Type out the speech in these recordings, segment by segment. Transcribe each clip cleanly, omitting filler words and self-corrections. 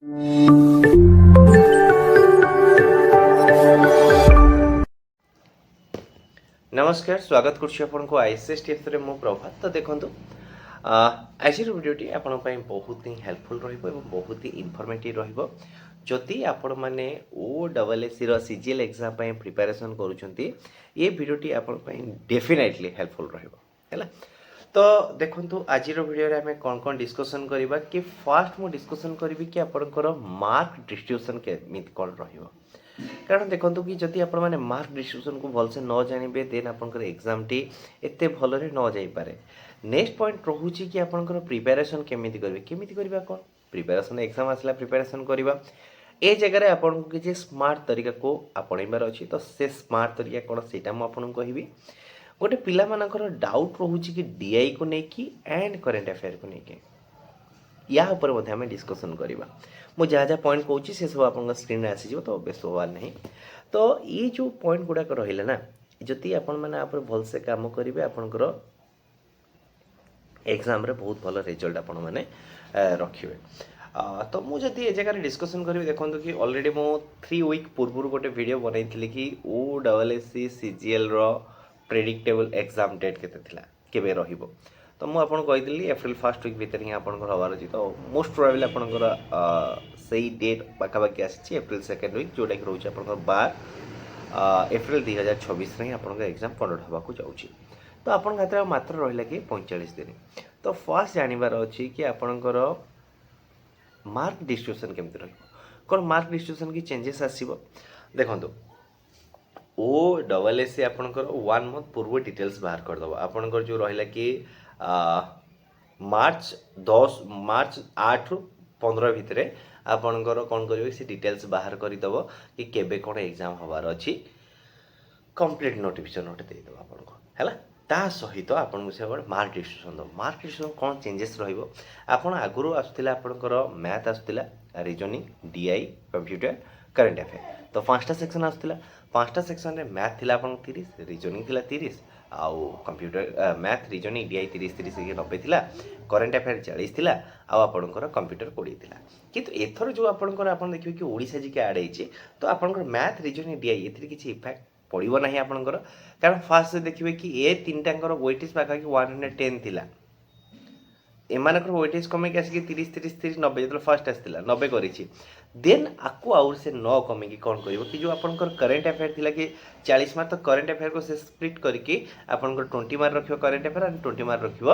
नमस्कार स्वागत करुच्ची आपको आईसीएस टिप्स रे मु प्रभात। तो देखो आज भिडियोटी आपण बहुत ही हेल्पफुल बहुत ही इनफॉर्मेटिव रही आपण मैंने OSSC सीजीएल एग्जाम प्रिपरेशन करुँच ये भिडियोटी आपण डेफिनेटली हेल्पफुल रहा। तो देखो आज भिडियो आम कौन कौन डिस्कसन करवा कि फास्ट मु डिस्कसन करी कि आपंकर मार्क डिस्ट्रीब्यूशन केमी कौन रही। कारण देखो कि जदि आपण मैंने मार्क डिस्ट्रीब्यूशन को भलसे न जानवे देन आपंकर एग्जाम टी एत भल न जापे। नेक्स्ट पॉइंट रोचे कि आपंकर प्रिपेरेसन केमी करें कौन प्रिपेरेसन एग्जाम आसला प्रिपेरेसन करवा ए जगह आपको किसी स्मार्ट तरीका को आपणबार अच्छी। तो से स्मार्ट तरीका कौन से आपको कहि गोटे पिला मानकर डाउट रोचे कि डीआई को लेकिन एंड करेन्ट अफेयर को लेकिन या ऊपर आम डिस्कसन करवा। मु जहाँ जहाँ पॉइंट कहूँ से सब आप स्क्रीन आसीज तो बेस होवार नहीं। तो ये जो पॉइंट गुड़ाक रहा ना जदि आपण मैंने भलसे काम करेंगे आपंकर एग्जाम रे बहुत भल रिजल्ट आपण मैंने रखिए। तो मुझे ये जगह डिस्कसन करी देखो कि ऑलरेडी मु 3 वीक पूर्व गोटे वीडियो बनई कि OSSC सीजीएल रो प्रेडिक्टेबल एग्जाम डेट केबे रहिबो। तो मुझे कही एप्रिल फर्स्ट वीक भितर ही आपंकर हबार अच्छी। तो मोस्ट प्रोबेबली आपंकर सही डेट पाखापाखि आसी एप्रिल सेकेंड वीक जोटा कि रोचे आप 12 एप्रिल 2026 ही आपंकर एग्जाम कंडक्ट होगा जाऊँगी। तो आपन खातिर मात्र रहा कि 45 दिन। तो फर्स्ट जानवर अच्छी कि आपंकर मार्क डिस्ट्रीब्यूशन केमती कौन मार्क डिस्ट्रीब्यूशन की चेंजेस आसो देखो OSSC आपंकर 1 मंथ पूर्व डिटेल्स बाहर करदेव आपंकर जो रहा कि मार्च 8 ରୁ 15 भितर आपंकर कौन करेंगे से डिटेल्स बाहर करदेव कि केबे कौन एग्जाम हबार अच्छी कंप्लीट नोटिफिकेशन गोटे देदेव आपको है। ता सहित आपको से मार्क डिस्ट्रीब्यूशन दो मार्क डिस्ट्रीब्यूशन कौन चेंजेस रहा आगुरी आसूला आपंकर मैथ आसूला reasoning DI computer current affair. तो 5टा सेक्शन आसूला 5टा सेक्शन रे मैथ थिला 30 रीजनिंग थिला 30 आउ कंप्यूटर मैथ रीजनिंग डीआई 30 90 थिला करेन्ट अफेयर 40 थिला आउ आपंकर कंप्यूटर 20 थिला। किंतु एथर जो आपंकर आपन देखिबे कि ओडिसा जी के ऐड होइछि तो आपंकर मैथ रीजनिंग डीआई एथि किछि इफेक्ट पड़ो ना आपंकर। कारण फास्ट देखिए कि ए 3टाकर वेटेज पाखापाखि 110 थिला एमानकर वेटेज कमेकी आसिक 30 30 30 90 जो फास्ट आसाला 90 करी देन आपको आउर से न कमेकी कौन कर कि जो आपंकर करेन्ट अफेयर थिला कि 40 मार्क तो करेन्ट अफेयर को से स्प्लिट करके आपंकर 20 मार्क रखियो करेन्ट अफेयर एंड 20 मार्क रखियो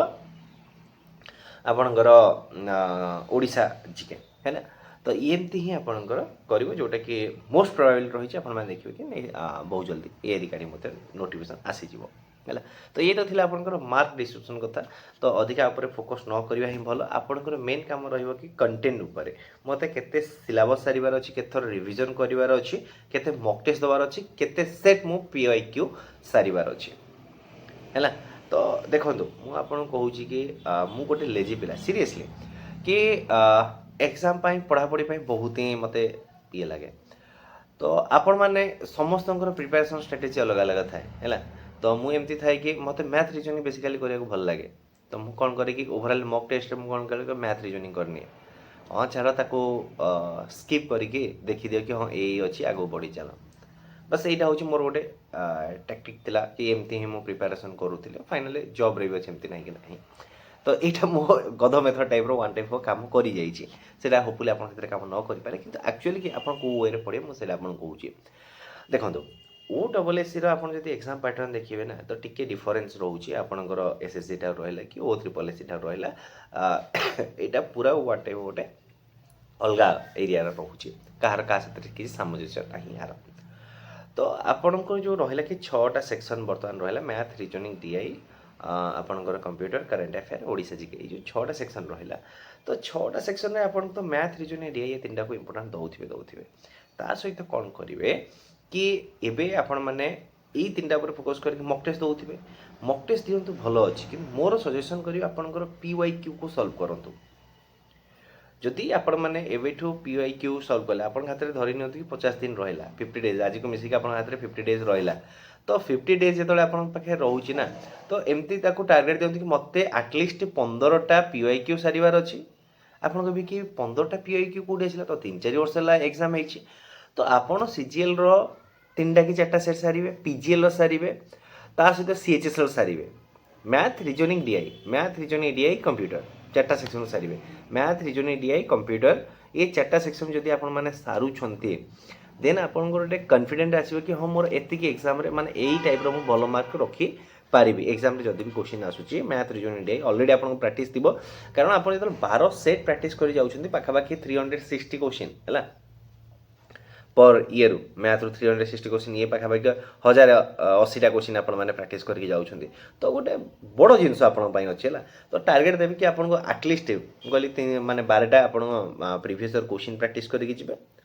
आपंकर ओडिशा जीके है ना। तो एमती ही आपंकर कर जोटा कि मोस्ट प्रोबेबल रही है देखिए कि बहुत जल्दी ये रिगार्डिंग मत नोटिफिकेशन आसीज है। तो ये तो थिला आपंकर मार्क डिस्ट्रीब्यूशन कथा। तो अधिका ऊपर फोकस न करवा ही भल आपंकर मेन काम रहिबो कि कंटेंट ऊपर मत केते सिलेबस सारिबार अछि केथर रिवीजन करिवार अछि केते मॉक टेस्ट दबार अछि केते सेट मु PYQ सारिबार अछि है। तो देखो मु आपन कहूँ कि मु गोटे लेजी पिला सीरियसली कि एग्जाम पढ़ापढ़ी बहुत ही मत ये लगे। तो आपण मैंने समस्त प्रिपेरेसन स्ट्रेटेजी अलग अलग थाए है। तो मुझे थाए कि मत मैथ रीजनिंग बेसिकली करने को भल लगे। तो मुझे कौन करे कि ओवरऑल मॉक टेस्ट में कौन करे मैथ रीजनिंग करनी हाँ छाड़ ताको स्किप करके देखी दियो कि हाँ यही अच्छी आगे बढ़ी चल बस यहाँ हूँ मोर गोटे टैक्टिक थिला कि एमती ही मु प्रिपेरेसन करूँ फाइनाली जॉब रे अच्छे एमती ना कि नहीं। तो यहाँ मो गध मेथड टाइप वन टाइप कम कर जाइए होपफुली आप कम न करें कि एक्चुअली कि आप वे पढ़े मुझे कहूँ देखो OSSC आप एग्जाम पैटर्न देखिए ना तो टी डिफरेन्स रोचे आपंकर SSC टा रहा कि OSSC टा रहा यहाँ पूरा वन टाइप गोटे अलग एरिया रोचे कहार क्या किसी सामंजस्य नहीं यार। तो आपंकर जो रहा कि 6टा सेक्शन बर्तमान रहा मैथ रीजनिंग डीआई आपंकर computer current affair Odisha GK जो 6टा सेक्शन रहा। तो 6टा सेक्शन में आप तो मैथ रीजनिंग डीआई ये 3टा को इंपोर्टेंट दौथे ता सहित कौन करेंगे कि एबे आपण मैंने यही 3टा पर फोकस करके मॉक टेस्ट दौथे मॉक टेस्ट दिंतु भल अच्छी कि मोर सजेसन करी आपंकर PYQ को सॉल्व करंतु। जदि आपण मैंने एवेठू PYQ सॉल्व कले आप हाथ में धरी नि कि 50 दिन रहा 50 डेज आज को मिसिक आप हाथ में 50 डेज रहा। तो 50 डेज जो पाखे रोचे ना तो एमती टार्गेट दिखती कि मत आटलिस्ट 15टा PYQ सारिबार अच्छी ଆପଣ କହିବେ କି 15ଟା PIQ କୋଉଠି ଆସିଲା ତ 3-4 ବର୍ଷ ହେଲା ଏକ୍ଜାମ ହେଇଛି। ତ ଆପଣ CGL ର 3ଟା କି 4ଟା ସେଟ୍ ସାରିବେ, PGL ର ସାରିବେ, ତା ସହିତ CHS ର ସାରିବେ, math reasoning DI, math reasoning DI computer 4ଟା ସେକ୍ସନ ସାରିବେ। ମ୍ୟାଥ୍ ରିଜନିଂ DI କମ୍ପ୍ୟୁଟର ଏ 4ଟା ସେକ୍ସନ ଯଦି ଆପଣମାନେ ସାରୁଛନ୍ତି ଦେନ୍ ଆପଣଙ୍କର ଗୋଟେ କନଫିଡେଣ୍ଟ ଆସିବ କି ହଁ ମୋର ଏତିକି ଏକ୍ଜାମରେ ମାନେ ଏଇ ଟାଇପ୍ର ମୁଁ ଭଲ ମାର୍କ ରଖିପାରିବି। ଏକ୍ଜାମରେ ଯଦି ବି କ୍ୱେଶ୍ଚିନ୍ ଆସୁଛି ମ୍ୟାଥ୍ ରିଜନିଂ DI ଅଲରେଡ଼ି ଆପଣଙ୍କ ପ୍ରାକ୍ଟିସ୍ ଥିବ, କାରଣ ଆପଣ ଯେତେବେଳେ 12 ସେଟ୍ ପ୍ରାକ୍ଟିସ୍ କରି ଯାଉଛନ୍ତି ପାଖାପାଖି 360 କ୍ୱେଶ୍ଚିନ୍ ହେଲା पर इयर मैथ रू 360 क्वेश्चन ये पाखापाखि 1080टा क्वेश्चन आपण मैंने प्राक्ट करके जाऊँच तो गोटे बड़ जिनस आपंपाई अच्छे है तो टार्गेट देवी कि आपको आटलिस्ट कहली माने 12टा आप प्रिवियस ईयर क्वेश्चन प्राक्ट करके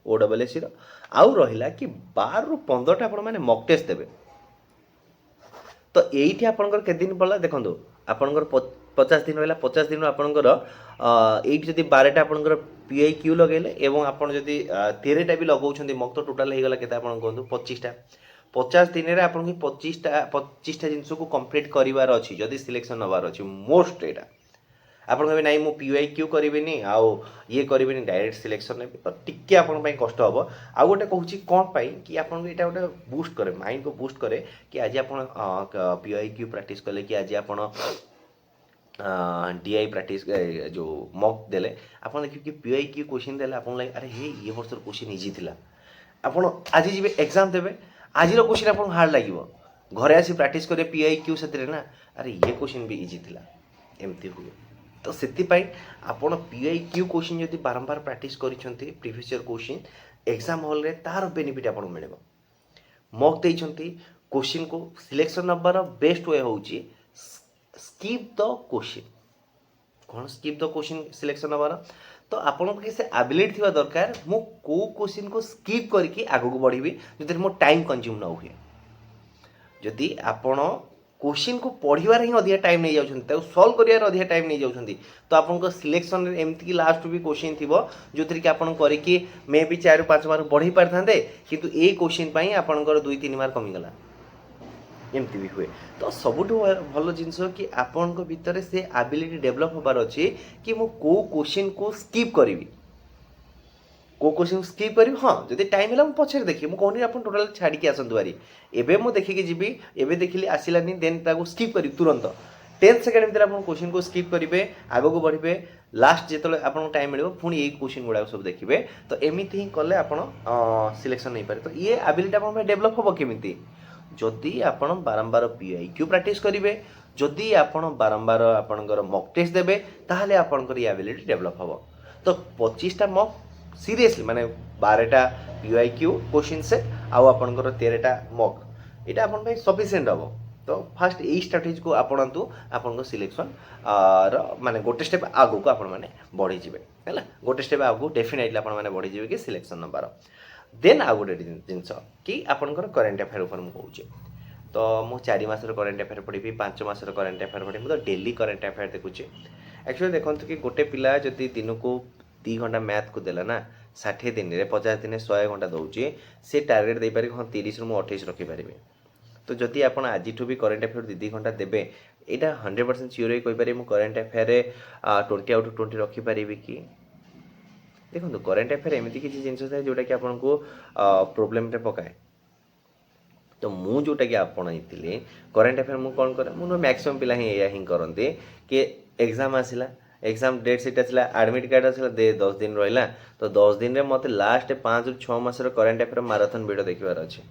OSSC आउ रहा कि 12 रू 15टा आप मक टेस्ट देवे। तो यही आपंकर के दिन पड़ा देखो आपंकर 50 दिन रहा 50 दिन आपंकर ये जब 12टा आपंकर PIQ लगे एवं आपड़ जब 13टा भी लगाऊँ मक तो टोटाल होगा के कहतु 25टा 50 दिन में आप 25टा जिनस को कम्प्लीट करार अच्छी जदि सिलेक्शन नबार अच्छी मोस्ट यहाँ आप कहे ना मुझे PIQ करी आउ ये करी डायरेक्ट सिलेक्शन ने तो टिके आपंपाई कष्ट हम आउ गोटे कहूँ कौन पाई कि आपको यहाँ गोटे बूस्ट करे माइंड को बूस्ट करे कि आज आप PIQ प्रैक्टिस कले कि आज आप DI प्रैक्टिस जो मक देले आप देखिए कि PIQ क्वेश्चन देले आप लगे अरे हे ये वर्ष क्वेश्चन इजी थिला आप आज जी एग्जाम देवे आज क्वेश्चन आप हार्ड लगे घरे आसी प्रैक्टिस करें PIQ से ना अरे ये क्वेश्चन भी इजी थिला एमती हुए। तो से आपण PIQ क्वेश्चन जब बारंबार प्रैक्टिस करिसेंती previous year question exam hall रे तार बेनिफिट आपन मिलेबो। मक देइछंती क्वेश्चन को सिलेक्शन नंबर बेस्ट वे होउची स्किप द क्वेश्चन। कौन skip the question selection number तो आपन के से एबिलिटी थिबा दरकार मु को क्वेश्चन को स्किप करके आगु को बढ़ीबी जदि मो टाइम कंज्यूम न हुए। जदि आपण क्वेश्चन को पढ़ार ही अधिक टाइम नहीं जाऊँ सल्व कर अधिक टाइम नहीं जाऊँ तो आप सिलेक्शन एमती कि लास्ट भी क्वेश्चन थी जो थी कि आप करके मे भी 4-5 मार्क बढ़े पारि था किंतु ए क्वेश्चन आपंकर 2-3 मार्क कमीगला एमती भी हुए। तो सबुठ भल जिनस कि आपण भितर से एबिलिटी डेभलप होबार अच्छे कि मु को क्वेश्चन को स्किप करी को क्वेश्चन स्किप करी हाँ जब टाइम है पछे देखिए मुझे कहनी आप टोटाल छाड़ी आसतु बारी एवं मुझे देखिए जी एवं देखिए आसलानी देन ताको स्किप करी तुरंत 10 सेकेंड भितर आप क्वेश्चन को स्किप करेंगे आग को बढ़े लास्ट जो आपको टाइम मिले पुणी ये क्वेश्चन गुड़ा सब देखिए तो एमती ही कले आप सिलेक्शन नहीं पारे। तो ये एबिलिटी आप डेभलप हम केमी जदि आप बारंबार PIQ प्रैक्टिस करेंगे जदि आप बारंबार आपंकर मक टेस्ट देवे ताहले आपंकर ये एबिलिटी डेभलप हम। तो 25टा मक सीरियसली माने 12टा PIQ क्वेश्चन सेट आउ आपंकर 13टा मक यहाँ आप सफिसीयंट हम। तो फास्ट यही स्ट्राटेजी को आपणतु आपन सिलेक्शन माने गोटे स्टेप आगु को आपण माने बढ़ी जिवे है गोटे स्टेप आगु डेफिनेटली आपण माने बढ़ी जिवे कि सिलेक्शन नंबर। देन आ गोटे जिनस कि आपनकर करेन्ट अफेयर ऊपर मुझे कहूँ तो मु 4 मासर करेन्ट अफेयर पढ़ी 5 मासर करेन्ट अफेयर पढ़ी तो डेली करेन्ट अफेयर देखुचे। एक्चुअली देखो कि गोटे पिला जदि दिन को 2 घंटा मैथ को देला ना 60 दिन में 50 दिन 100 घंटा दौचे से टार्गेट दे पारे हाँ 30 रु 28 रखिपारे। तो जदि आप आज भी करेन्ट अफेयर 2 घंटा देवे यहाँ 100% सियोर कहीपर मुझे करेन्ट अफेयर 20 आउट ऑफ 20 रखिपारि कि देखो करेन्ट अफेयर एमती किसी जिनस थाए जोटा कि आपको प्रोब्लेम पकाए। तो मु जोटा कि आपड़ी करेन्ट अफेयर मुझे कौन करे मुझे मैक्सिमम पिला ही करते कि एग्जाम आसला एग्जाम डेट सीट आसला एडमिट कार्ड आसला 10 दिन रहा तो 10 दिन में मत लास्ट 5 ରୁ 6 मासर करेन्ट अफेयर माराथन वीडियो देखार अच्छे।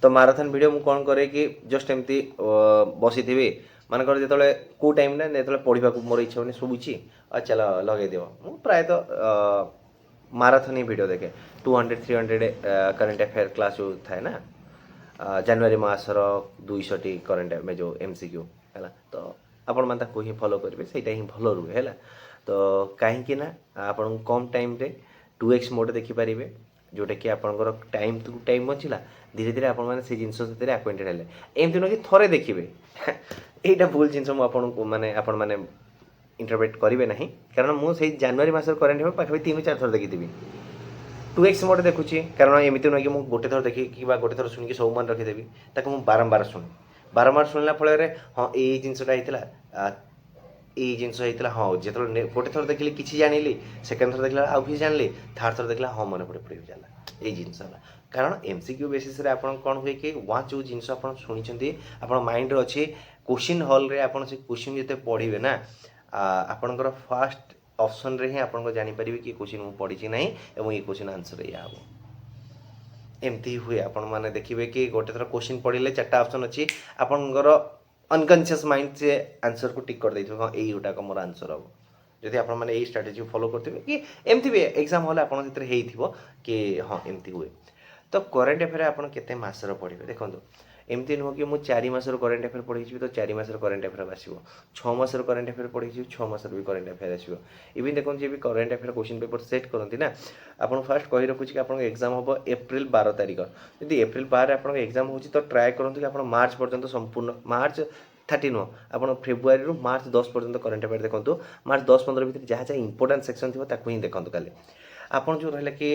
तो माराथन वीडियो मुझे कौन करे कि जस्ट एमती बसी थी मानकर जो कौ टाइम ना जो पढ़ा मोर इच्छा होनी शुभुची और चल लगेदेव मु प्रायतः माराथन ही वीडियो देखे 200-300 करेन्ट अफेयर क्लास जो थाए ना जनवरी मासर 200 करेन्ट में जो MCQ है तो आपण मैंने ही फॉलो करेंगे सहीटा ही भल रुए है। तो कहीं ना आप कम टाइम रे 2x मोड देखिपारे जोटा कि आपंकर टाइम टू टाइम बचला धीरे धीरे आपण से जिन आक्वेंटेड है एमती नुह कि थे देखिए यहाँ भूल जिन माने आपण मैंने इंटरप्रेट करेंगे ना कारण मुझे जनवरी मासर करेन्ट हो पाखे 3-4 थर देखी 2x मोड देखुची कारण एमती नुह कि मुझे गोटे थर देखी कि गोटे थर शुणिकी सब मन रखीदेवी ताकि मुझे बारंबार शुणे बारंबार शुणला फल हाँ ये जिनसा होता ଏଇ ଜିନିଷ ହେଇଥିଲା ହଁ ଯେତେବେଳେ ଗୋଟେ ଥର ଦେଖିଲି କିଛି ଜାଣିଲି, ସେକେଣ୍ଡ ଥର ଦେଖିଲା ଆଉ କିଛି ଜାଣିଲି, ଥାର୍ଡ଼ ଥର ଦେଖିଲା ହଁ ମନେ ପଡ଼େ ଚାଲିଲା, ଏଇ ଜିନିଷ ହେଲା। କାରଣ MCQ ବେସିସ୍ରେ ଆପଣ କ'ଣ ହୁଏ କି ୱାନ୍ସ ଯେଉଁ ଜିନିଷ ଆପଣ ଶୁଣିଛନ୍ତି ଆପଣ ମାଇଣ୍ଡରେ ଅଛି, କୋଶ୍ଚିନ୍ ହଲ୍ରେ ଆପଣ ସେ କୋଶ୍ଚିନ୍ ଯେତେ ପଢ଼ିବେ ନା ଆପଣଙ୍କର ଫାଷ୍ଟ ଅପସନ୍ରେ ହିଁ ଆପଣଙ୍କ ଜାଣିପାରିବେ କି କୋଶ୍ଚିନ୍ ମୁଁ ପଢ଼ିଛି ନାହିଁ ଏବଂ ଏ କୋଶ୍ଚିନ୍ ଆନ୍ସର୍ ଏଇଆ ହେବ। ଏମିତି ହୁଏ, ଆପଣମାନେ ଦେଖିବେ କି ଗୋଟେ ଥର କୋଶ୍ଚିନ୍ ପଢ଼ିଲେ 4ଟା ଅପସନ୍ ଅଛି, ଆପଣଙ୍କର ଅନକନସିୟସ୍ ମାଇଣ୍ଡ ସେ ଆନ୍ସର୍କୁ ଟିକ୍ କରିଦେଇଥିବ ହଁ ଏଇଗୁଟାକ ମୋର ଆନ୍ସର୍ ହେବ। ଯଦି ଆପଣମାନେ ଏଇ ଷ୍ଟ୍ରାଟେଜି ଫଲୋ କରିଥିବେ କି ଏମିତି ବି ଏକ୍ଜାମ୍ ହଲ୍ ଆପଣଙ୍କ ସେଥିରେ ହେଇଥିବ କି ହଁ ଏମିତି ହୁଏ। ତ କରେଣ୍ଟ ଆଫେୟାର୍ ଆପଣ କେତେ ମାସର ପଢ଼ିବେ ଦେଖନ୍ତୁ, ଏମିତି ନୁହଁ କି ମୁଁ 4 ମାସର କରେଣ୍ଟ ଆଫେୟାର୍ ପଢ଼ିଯିବି ତ 4 ମାସର କରେଣ୍ଟ ଆଫେୟାର୍ ଆସିବ, 6 ମାସର କରେଣ୍ଟ ଆଫେୟାର୍ ପଢ଼ିଯିବି 6 ମାସର ବି କରେଣ୍ଟ ଆଫେୟାର୍ ଆସିବ। ଇଭିନ୍ ଦେଖନ୍ତୁ ଯେବେ current affair question paper set କରନ୍ତି ନା, ଆପଣ ଫାଷ୍ଟ କହି ରଖୁଛି କି ଆପଣଙ୍କ ଏକ୍ଜାମ୍ ହେବ ଏପ୍ରିଲ 12 ତାରିଖ। ଯଦି ଏପ୍ରିଲ 12 ଆପଣଙ୍କ ଏକ୍ଜାମ୍ ହେଉଛି ତ ଟ୍ରାଏ କରନ୍ତୁ କି ଆପଣ ମାର୍ଚ୍ଚ ପର୍ଯ୍ୟନ୍ତ ସମ୍ପୂର୍ଣ୍ଣ, ମାର୍ଚ୍ଚ 30 ନୁହଁ ଆପଣ ଫେବୃଆରୀରୁ ମାର୍ଚ୍ଚ 10 ପର୍ଯ୍ୟନ୍ତ କରେଣ୍ଟ ଆଫେୟାର୍ ଦେଖନ୍ତୁ। ମାର୍ଚ୍ଚ 10-15 ଭିତରେ ଯାହା ଯାହା ଇମ୍ପୋର୍ଟାଣ୍ଟ ସେକ୍ସନ୍ ଥିବ ତାକୁ ହିଁ ଦେଖନ୍ତୁ ଖାଲି। ଆପଣ ଯେଉଁ ରହିଲା କି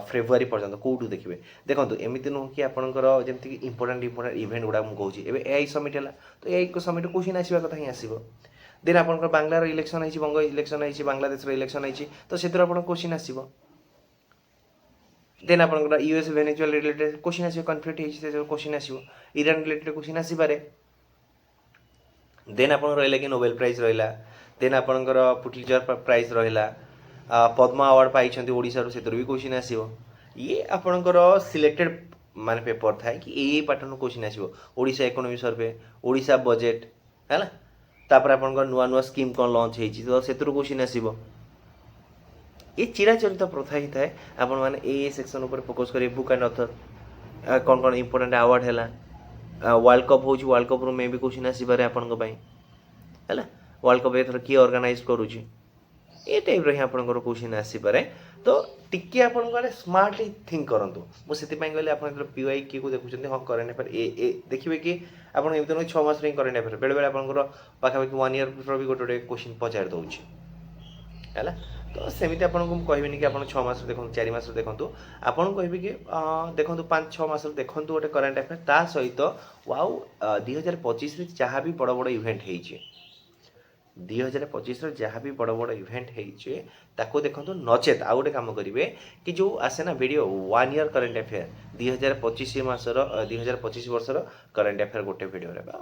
ଫେବୃଆରୀ ପର୍ଯ୍ୟନ୍ତ କେଉଁଠୁ ଦେଖିବେ ଦେଖନ୍ତୁ, ଏମିତି ନୁହଁ କି ଆପଣଙ୍କର ଯେମିତିକି ଇମ୍ପୋର୍ଟାଣ୍ଟ ଇଭେଣ୍ଟ ଗୁଡ଼ା ମୁଁ କହୁଛି, ଏବେ AI ସମିଟ୍ ହେଲା ତ AI ସମିଟ୍ କୋଶ୍ଚିନ୍ ଆସିବା କଥା ହିଁ ଆସିବ। ଦେନ୍ ଆପଣଙ୍କର ବାଂଲାର ଇଲେକ୍ସନ୍ ହେଇଛି, ବଙ୍ଗ ଇଲେକ୍ସନ୍ ହେଇଛି, ବାଂଲାଦେଶର ଇଲେକ୍ସନ୍ ହେଇଛି ତ ସେଥିରୁ ଆପଣଙ୍କ କୋଶ୍ଚିନ୍ ଆସିବ। ଦେନ୍ ଆପଣଙ୍କର US ଭେନେଜୁଏଲା ରିଲେଟେଡ୍ କୋଶ୍ଚିନ୍ ଆସିବ, କନଫ୍ଲିକ୍ଟ ହେଇଛି ସେ କୋଶ୍ଚିନ୍ ଆସିବ, ଇରାନ ରିଲେଟେଡ୍ କୋଶ୍ଚିନ୍ ଆସିପାରେ। ଦେନ୍ ଆପଣଙ୍କର ରହିଲା କି ନୋବେଲ ପ୍ରାଇଜ୍ ରହିଲା, ଦେନ୍ ଆପଣଙ୍କର ପୁଟଲିଜର ପ୍ରାଇଜ୍ ରହିଲା, ପଦ୍ମ ଆୱାର୍ଡ଼ ପାଇଛନ୍ତି ଓଡ଼ିଶାରୁ ସେଥିରୁ ବି କୋଶ୍ଚିନ୍ ଆସିବ। ଇଏ ଆପଣଙ୍କର ସିଲେକ୍ଟେଡ୍ ମାନେ ପେପର୍ ଥାଏ କି ଏଇ ପାଟର୍ନରୁ କୋଶ୍ଚିନ୍ ଆସିବ। Odisha economy survey, Odisha budget ହେଲା, ତାପରେ ଆପଣଙ୍କର ନୂଆ ନୂଆ ସ୍କିମ୍ କ'ଣ ଲଞ୍ଚ ହେଇଛି ତ ସେଥିରୁ କୋଶ୍ଚିନ୍ ଆସିବ। ଏ ଚିରାଚରିତ ପ୍ରଥା ହିଁ ଥାଏ। ଆପଣମାନେ ଏ ସେକ୍ସନ୍ ଉପରେ ଫୋକସ୍ କରିବେ, ବୁକ୍ ଆଣ୍ଡ ଅଥର କ'ଣ କ'ଣ ଇମ୍ପୋର୍ଟାଣ୍ଟ ଆୱାର୍ଡ଼ ହେଲା, ୱାର୍ଲଡ଼ କପ୍ ହେଉଛି, ୱାର୍ଲଡ଼ କପ୍ରୁ ମେ ବି କୋଶ୍ଚିନ୍ ଆସିପାରେ ଆପଣଙ୍କ ପାଇଁ ହେଲା, ୱାର୍ଲଡ଼ କପ୍ ଏଥର କିଏ ଅର୍ଗାନାଇଜ୍ କରୁଛି, ଏ ଟାଇପ୍ର ହିଁ ଆପଣଙ୍କର କୋଶ୍ଚିନ୍ ଆସିପାରେ। ତ ଟିକେ ଆପଣଙ୍କ ଆଡ଼େ ସ୍ମାର୍ଟଲି ଥିଙ୍କ କରନ୍ତୁ। ମୁଁ ସେଥିପାଇଁ କହିଲି ଆପଣ ଯେତେବେଳେ PYQକୁ ଦେଖୁଛନ୍ତି ହଁ କରେଣ୍ଟ ଆଫେୟାର୍ ଏ ଦେଖିବେ କି ଆପଣ ଏମିତି ନୁହେଁ 6 ମାସରେ ହିଁ କରେଣ୍ଟ ଆଫେୟାର୍, ବେଳେବେଳେ ଆପଣଙ୍କର ପାଖାପାଖି 1 ଇୟର୍ର ବି ଗୋଟେ କୋଶ୍ଚିନ୍ ପଚାରି ଦେଉଛି ହେଲା। ତ ସେମିତି ଆପଣଙ୍କୁ ମୁଁ କହିବିନି କି ଆପଣ 6 ମାସରେ ଦେଖନ୍ତୁ 4 ମାସରେ ଦେଖନ୍ତୁ, ଆପଣଙ୍କୁ କହିବି କି ଦେଖନ୍ତୁ 5-6 ମାସରେ ଦେଖନ୍ତୁ ଗୋଟେ କରେଣ୍ଟ ଆଫେୟାର୍। ତା ସହିତ 2025ରେ ଯାହା ବି ବଡ଼ ବଡ଼ ଇଭେଣ୍ଟ ହେଇଛି, 2025ର ଯାହା ବି ବଡ଼ ବଡ଼ ଇଭେଣ୍ଟ ହେଇଛି ତାକୁ ଦେଖନ୍ତୁ। ନଚେତ୍ ଆଉ ଗୋଟେ କାମ କରିବେ କି ଯେଉଁ ଆସେ ନା ଭିଡ଼ିଓ 1 ଇୟର୍ କରେଣ୍ଟ ଆଫେୟାର୍, 2025 ବର୍ଷର କରେଣ୍ଟ ଆଫେୟାର୍ ଗୋଟେ ଭିଡ଼ିଓରେ ବା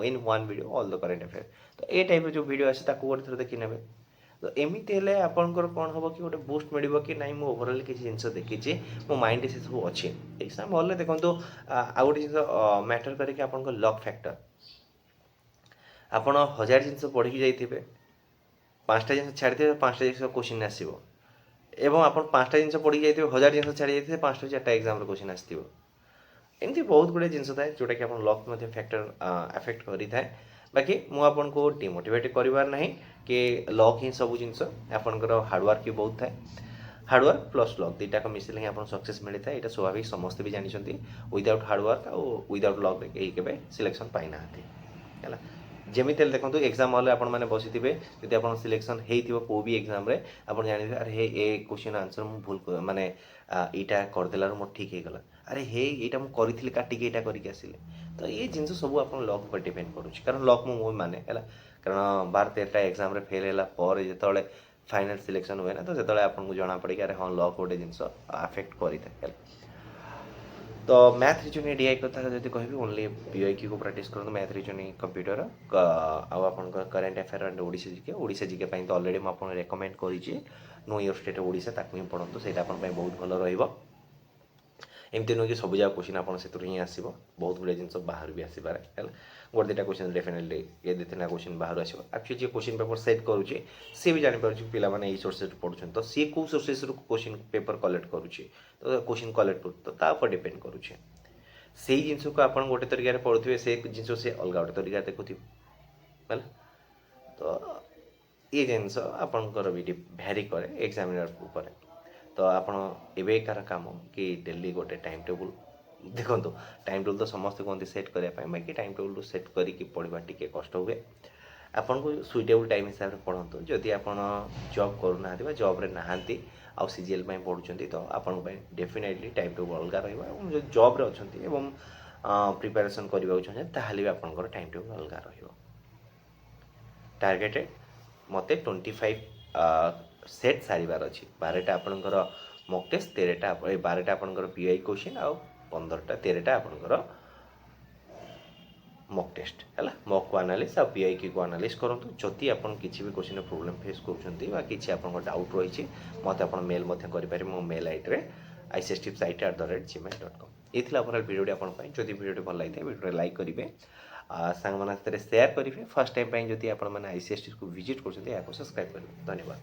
in 1 video all the current affair, ତ ଏ ଟାଇପ୍ର ଯେଉଁ ଭିଡ଼ିଓ ଆସେ ତାକୁ ଗୋଟେ ଥର ଦେଖି ନେବେ। ତ ଏମିତି ହେଲେ ଆପଣଙ୍କର କ'ଣ ହେବ କି ଗୋଟେ ବୁଷ୍ଟ ମିଳିବ କି ନାଇଁ ମୁଁ ଓଭରାଲି କିଛି ଜିନିଷ ଦେଖିଛି, ମୋ ମାଇଣ୍ଡରେ ସେସବୁ ଅଛି। ଏକ୍ସାମ୍ ହଲ୍ରେ ଦେଖନ୍ତୁ ଆଉ ଗୋଟେ ଜିନିଷ ମ୍ୟାଟର୍ କରେ କି ଆପଣଙ୍କ ଲକ୍ ଫ୍ୟାକ୍ଟର। ଆପଣ 1000 ଜିନିଷ ପଢ଼ିକି ଯାଇଥିବେ, 5ଟା ଜିନିଷ ଛାଡ଼ିଥିବେ, 5ଟା ଜିନିଷ କୋଶ୍ଚିନ୍ ଆସିବ, ଏବଂ ଆପଣ 5ଟା ଜିନିଷ ପଢ଼ିକି ଯାଇଥିବେ, 1000 ଜିନିଷ ଛାଡ଼ି ଯାଇଥିବେ, 5ଟାରୁ 4ଟା ଏକ୍ଜାମ୍ରେ କୋଶ୍ଚିନ୍ ଆସିଥିବ। ଏମିତି ବହୁତ ଗୁଡ଼ିଏ ଜିନିଷ ଥାଏ ଯେଉଁଟାକି ଆପଣ ଲକ୍ ମଧ୍ୟ ଫ୍ୟାକ୍ଟର ଆଫେକ୍ଟ କରିଥାଏ। ବାକି ମୁଁ ଆପଣଙ୍କୁ ଡିମୋଟିଭେଟ୍ କରିବାର ନାହିଁ କି ଲକ୍ ହିଁ ସବୁ ଜିନିଷ, ଆପଣଙ୍କର ହାର୍ଡ଼ୱାର୍କ ବି ବହୁତ ଥାଏ। ହାର୍ଡ଼ୱାର୍କ ପ୍ଲସ୍ ଲକ୍ ଦୁଇଟାକ ମିଶିଲେ ହିଁ ଆପଣଙ୍କୁ ସକ୍ସେସ୍ ମିଳିଥାଏ, ଏଇଟା ସ୍ୱାଭାବିକ, ସମସ୍ତେ ବି ଜାଣିଛନ୍ତି। ୱିଦାଉଟ୍ ହାର୍ଡ଼ୱାର୍କ ଆଉ ୱିଦାଉଟ୍ ଲକ୍ କେହି କେବେ ସିଲେକ୍ସନ୍ ପାଇନାହାନ୍ତି ହେଲା। ଯେମିତି ହେଲେ ଦେଖନ୍ତୁ ଏକ୍ଜାମ୍ ହଲ୍ରେ ଆପଣମାନେ ବସିଥିବେ, ଯଦି ଆପଣ ସିଲେକ୍ସନ୍ ହେଇଥିବ କେଉଁ ବି ଏକ୍ଜାମ୍ରେ, ଆପଣ ଜାଣିଥିବେ ଆରେ ହେ ଏ କୋଶ୍ଚିନ୍ ଆନ୍ସର୍ ମୁଁ ଭୁଲ ମାନେ ଏଇଟା କରିଦେଲାରୁ ମୋର ଠିକ୍ ହେଇଗଲା, ଆରେ ହେ ଏଇଟା ମୁଁ କରିଥିଲି କାଟିକି ଏଇଟା କରିକି ଆସିଲେ। ତ ଏ ଜିନିଷ ସବୁ ଆପଣ ଲକ୍ ଉପରେ ଡିପେଣ୍ଡ କରୁଛି, କାରଣ ଲକ୍ ମୁଁ ମାନେ ହେଲା, କାରଣ 12-13ଟା ଏକ୍ଜାମ୍ରେ ଫେଲ୍ ହେଲା ପରେ ଯେତେବେଳେ ଫାଇନାଲ୍ ସିଲେକ୍ସନ୍ ହୁଏ ନା, ତ ସେତେବେଳେ ଆପଣଙ୍କୁ ଜଣାପଡ଼େ କି ଆରେ ହଁ ଲକ୍ ଗୋଟେ ଜିନିଷ ଆଫେକ୍ଟ କରିଥାଏ ହେଲା। ତ ମ୍ୟାଥ୍ ରିଜନିଂ DI କଥା ଯଦି କହିବି, ଓନ୍ଲି PYQକୁ ପ୍ରାକ୍ଟିସ୍ କରନ୍ତୁ, ମ୍ୟାଥ୍ ରିଜନିଂ କମ୍ପ୍ୟୁଟର ଆଉ ଆପଣଙ୍କ current affair and Odisha GK ପାଇଁ ତ ଅଲରେଡ଼ି ମୁଁ ଆପଣଙ୍କୁ ରେକମେଣ୍ଡ କରିଛି ନୋ ୟୋର୍ ଷ୍ଟେଟ୍ ଓଡ଼ିଶା, ତାକୁ ହିଁ ପଢ଼ନ୍ତୁ, ସେଇଟା ଆପଣଙ୍କ ପାଇଁ ବହୁତ ଭଲ ରହିବ। ଏମିତି ନୁହେଁ କି ସବୁ ଯାକ କୋଶ୍ଚିନ୍ ଆପଣ ସେଥିରୁ ହିଁ ଆସିବ, ବହୁତ ଗୁଡ଼ିଏ ଜିନିଷ ବାହାରୁ ବି ଆସିପାରେ ହେଲା। ଗୋଟେ ଦୁଇଟା କୋଶ୍ଚିନ୍ ଡେଫିନେଟଲି 2-3ଟା କୋଶ୍ଚିନ୍ ବାହାରୁ ଆସିବ। ଆକ୍ଚୁଆଲି ଯିଏ କୋଶ୍ଚିନ୍ ପେପର୍ ସେଟ୍ କରୁଛି ସିଏ ବି ଜାଣିପାରୁଛି ପିଲାମାନେ ଏଇ ସୋର୍ସେସ୍ରୁ ପଢ଼ୁଛନ୍ତି, ତ ସିଏ କେଉଁ ସୋର୍ସେସ୍ରୁ କୋଶ୍ଚିନ୍ ପେପର୍ କଲେକ୍ଟ କରୁଛି, ତ କୋଶ୍ଚିନ୍ କଲେକ୍ଟ କରୁଛି, ତ ତା ଉପରେ ଡିପେଣ୍ଡ କରୁଛି। ସେଇ ଜିନିଷକୁ ଆପଣ ଗୋଟେ ତରିକାରେ ପଢ଼ୁଥିବେ, ସେ ଜିନିଷ ସେ ଅଲଗା ଗୋଟେ ତରିକାରେ ଦେଖୁଥିବେ ହେଲା। ତ ଏ ଜିନିଷ ଆପଣଙ୍କର ବି ଭ୍ୟାରି କରେ ଏକ୍ଜାମିନର ଉପରେ। ତ ଆପଣ ଏବେକାର କାମ କି ଡେଲି ଗୋଟେ ଟାଇମ୍ ଟେବୁଲ୍ ଦେଖନ୍ତୁ, ଟାଇମ୍ ଟେବୁଲ୍ ତ ସମସ୍ତେ କୁହନ୍ତି ସେଟ୍ କରିବା ପାଇଁ, ବାକି ଟାଇମ୍ ଟେବୁଲ୍ ସେଟ୍ କରିକି ପଢ଼ିବା ଟିକେ କଷ୍ଟ ହୁଏ। ଆପଣଙ୍କୁ ସୁଇଟେବୁଲ୍ ଟାଇମ୍ ହିସାବରେ ପଢ଼ନ୍ତୁ। ଯଦି ଆପଣ ଜବ୍ କରୁନାହାନ୍ତି ବା ଜବ୍ରେ ନାହାନ୍ତି ଆଉ CGL ପାଇଁ ପଢ଼ୁଛନ୍ତି, ତ ଆପଣଙ୍କ ପାଇଁ ଡେଫିନେଟଲି ଟାଇମ୍ ଟେବୁଲ୍ ଅଲଗା ରହିବ, ଏବଂ ଯଦି ଜବ୍ରେ ଅଛନ୍ତି ଏବଂ ପ୍ରିପାରେସନ୍ କରିବାକୁ ଚାହୁଁଛନ୍ତି ତାହେଲେ ବି ଆପଣଙ୍କର ଟାଇମ୍ ଟେବୁଲ୍ ଅଲଗା ରହିବ। टार्गेटेड मते 25 सेट सारिबार अछि 12टा आपनकर मॉक टेस्ट 13टा 12टा आपनकर पीआई क्वेश्चन आ 13टा आपनकर मॉक टेस्ट है मॉक को एनालिसिस आ पीआई को एनालिसिस करंतु जदि आपन किछि भी क्वेश्चन प्रॉब्लम फेस करछंती बा किछि आपन डाउट रहिछि मते आपन मेल मध्य करि पारि मो मेल आईडी रे icstipsite@gmail.com एथिला ओवरऑल वीडियो आपन पई जदि वीडियो भल लागिथे वीडियो लाइक करिवे सांग मन हाथ शेयर करिवे फर्स्ट टाइम पई जदि आपन माने आईसीएसटी को विजिट करछंती या को सब्सक्राइब करिवे धन्यवाद।